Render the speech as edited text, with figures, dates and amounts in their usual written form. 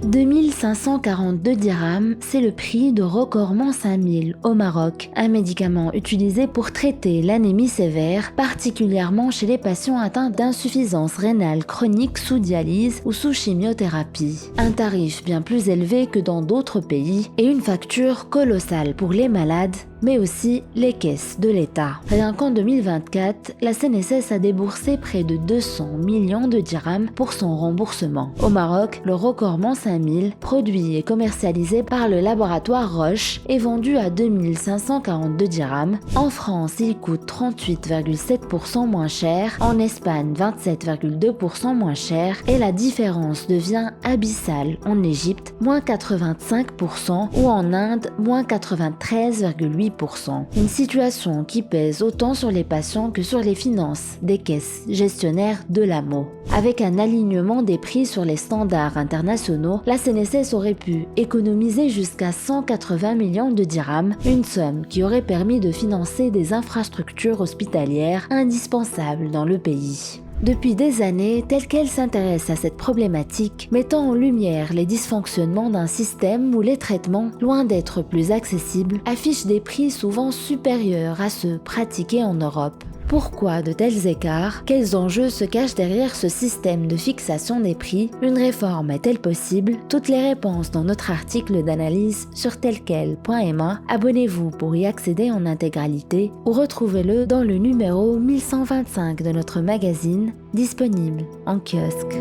2542 dirhams, c'est le prix de Recorment 5000 au Maroc, un médicament utilisé pour traiter l'anémie sévère, particulièrement chez les patients atteints d'insuffisance rénale chronique sous dialyse ou sous chimiothérapie. Un tarif bien plus élevé que dans d'autres pays et une facture colossale pour les malades, mais aussi les caisses de l'État. Rien qu'en 2024, la CNSS a déboursé près de 200 millions de dirhams pour son remboursement. Au Maroc, le Recorment 5000, produit et commercialisé par le laboratoire Roche, est vendu à 2542 dirhams. En France, il coûte 38,7% moins cher, en Espagne 27,2% moins cher et la différence devient abyssale en Égypte, moins 85% ou en Inde, moins 93,8%. Une situation qui pèse autant sur les patients que sur les finances des caisses gestionnaires de l'AMO. Avec un alignement des prix sur les standards internationaux, la CNSS aurait pu économiser jusqu'à 180 millions de dirhams, une somme qui aurait permis de financer des infrastructures hospitalières indispensables dans le pays. Depuis des années, Tel Quel s'intéresse à cette problématique, mettant en lumière les dysfonctionnements d'un système où les traitements, loin d'être plus accessibles, affichent des prix souvent supérieurs à ceux pratiqués en Europe. Pourquoi de tels écarts? Quels enjeux se cachent derrière ce système de fixation des prix? Une réforme est-elle possible? Toutes les réponses dans notre article d'analyse sur telquel.ma. Abonnez-vous pour y accéder en intégralité ou retrouvez-le dans le numéro 1125 de notre magazine, disponible en kiosque.